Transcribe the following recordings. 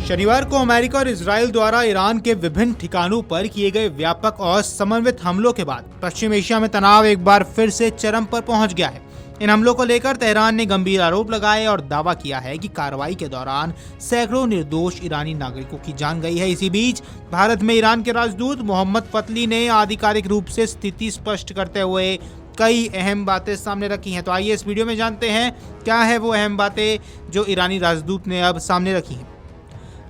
शनिवार को अमेरिका और इजराइल द्वारा ईरान के विभिन्न ठिकानों पर किए गए व्यापक और समन्वित हमलों के बाद पश्चिम एशिया में तनाव एक बार फिर से चरम पर पहुंच गया है। इन हमलों को लेकर तेहरान ने गंभीर आरोप लगाए और दावा किया है कि कार्रवाई के दौरान सैकड़ों निर्दोष ईरानी नागरिकों की जान गई है। इसी बीच भारत में ईरान के राजदूत मोहम्मद फतली ने आधिकारिक रूप से स्थिति स्पष्ट करते हुए कई अहम बातें सामने रखी हैं। तो आइए इस वीडियो में जानते हैं क्या है वो अहम बातें जो ईरानी राजदूत ने अब सामने रखी हैं।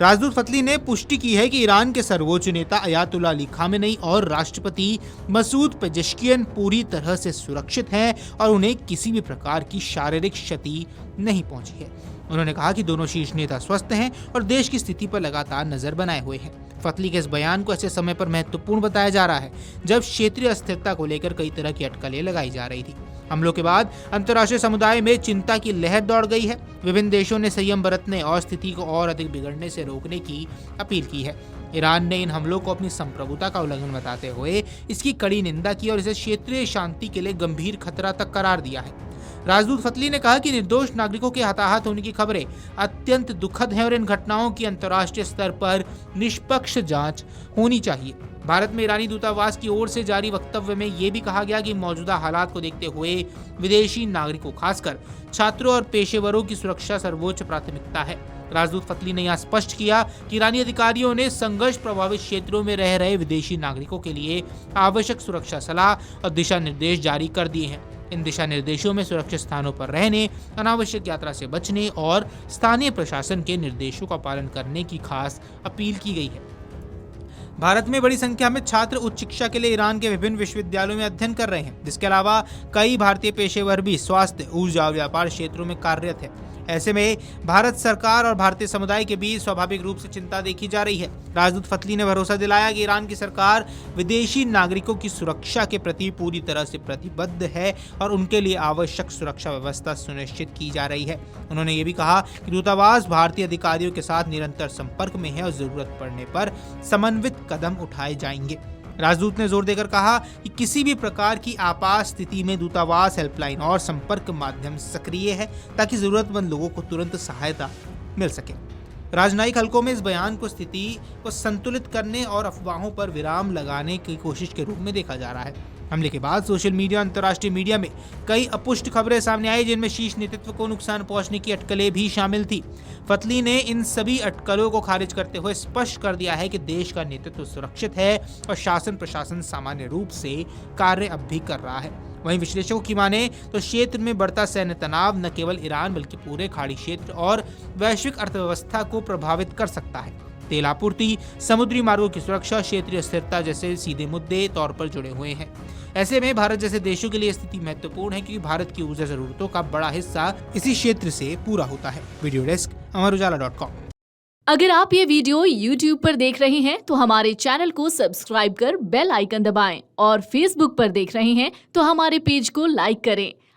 राजदूत फतली ने पुष्टि की है कि ईरान के सर्वोच्च नेता अयातुल्ला अली खामेनेई और राष्ट्रपति मसूद पेजेश्कियन पूरी तरह से सुरक्षित हैं और उन्हें किसी भी प्रकार की शारीरिक क्षति नहीं पहुंची है। उन्होंने कहा कि दोनों शीर्ष नेता स्वस्थ हैं और देश की स्थिति पर लगातार नजर बनाए हुए हैं। फतली के इस बयान को ऐसे समय पर महत्वपूर्ण बताया जा रहा है जब क्षेत्रीय अस्थिरता को लेकर कई तरह की अटकलें लगाई जा रही थी। हमलों के बाद अंतर्राष्ट्रीय समुदाय में चिंता की लहर दौड़ गई है। विभिन्न देशों ने संयम बरतने और स्थिति को और अधिक बिगड़ने से रोकने की अपील की है। ईरान ने इन हमलों को अपनी संप्रभुता का उल्लंघन बताते हुए इसकी कड़ी निंदा की और इसे क्षेत्रीय शांति के लिए गंभीर खतरा तक करार दिया है। राजदूत फतली ने कहा कि निर्दोष नागरिकों के हताहत होने की खबरें अत्यंत दुखद हैं और इन घटनाओं की अंतर्राष्ट्रीय स्तर पर निष्पक्ष जांच होनी चाहिए। भारत में ईरानी दूतावास की ओर से जारी वक्तव्य में ये भी कहा गया कि मौजूदा हालात को देखते हुए विदेशी नागरिकों खासकर छात्रों और पेशेवरों की सुरक्षा सर्वोच्च प्राथमिकता है। राजदूत फतली ने यहाँ स्पष्ट किया कि ईरानी अधिकारियों ने संघर्ष प्रभावित क्षेत्रों में रह रहे विदेशी नागरिकों के लिए आवश्यक सुरक्षा सलाह और दिशा निर्देश जारी कर दिए हैं। इन दिशा निर्देशों में सुरक्षित स्थानों पर रहने, अनावश्यक यात्रा से बचने और स्थानीय प्रशासन के निर्देशों का पालन करने की खास अपील की गई है। भारत में बड़ी संख्या में छात्र उच्च शिक्षा के लिए ईरान के विभिन्न विश्वविद्यालयों में अध्ययन कर रहे हैं, जिसके अलावा कई भारतीय पेशेवर भी स्वास्थ्य, ऊर्जा और व्यापार क्षेत्रों में कार्यरत है। ऐसे में भारत सरकार और भारतीय समुदाय के बीच स्वाभाविक रूप से चिंता देखी जा रही है। राजदूत फतली ने भरोसा दिलाया कि ईरान की सरकार विदेशी नागरिकों की सुरक्षा के प्रति पूरी तरह से प्रतिबद्ध है और उनके लिए आवश्यक सुरक्षा व्यवस्था सुनिश्चित की जा रही है। उन्होंने ये भी कहा कि दूतावास भारतीय अधिकारियों के साथ निरंतर संपर्क में है और जरूरत पड़ने पर समन्वित कदम उठाए जाएंगे। राजदूत ने जोर देकर कहा कि किसी भी प्रकार की आपात स्थिति में दूतावास हेल्पलाइन और संपर्क माध्यम सक्रिय है ताकि जरूरतमंद लोगों को तुरंत सहायता मिल सके। राजनयिक हलकों में इस बयान को स्थिति को संतुलित करने और अफवाहों पर विराम लगाने की कोशिश के रूप में देखा जा रहा है। हमले के बाद सोशल मीडिया और अंतर्राष्ट्रीय मीडिया में कई अपुष्ट खबरें सामने आई जिनमें शीर्ष नेतृत्व को नुकसान पहुंचने की अटकलें भी शामिल थी। फतली ने इन सभी अटकलों को खारिज करते हुए स्पष्ट कर दिया है कि देश का नेतृत्व सुरक्षित है और शासन प्रशासन सामान्य रूप से कार्य अब भी कर रहा है। वहीं विश्लेषकों की माने तो क्षेत्र में बढ़ता सैन्य तनाव न केवल ईरान बल्कि पूरे खाड़ी क्षेत्र और वैश्विक अर्थव्यवस्था को प्रभावित कर सकता है। तेल आपूर्ति, समुद्री मार्गों की सुरक्षा, क्षेत्रीय स्थिरता जैसे सीधे मुद्दे तौर पर जुड़े हुए हैं। ऐसे में भारत जैसे देशों के लिए स्थिति महत्वपूर्ण है क्योंकि भारत की ऊर्जा जरूरतों का बड़ा हिस्सा इसी क्षेत्र से पूरा होता है। वीडियो डेस्क अमरुजाला.com। अगर आप ये वीडियो YouTube पर देख रहे हैं तो हमारे चैनल को सब्सक्राइब कर बेल आइकन दबाएं और Facebook पर देख रहे हैं तो हमारे पेज को लाइक करें।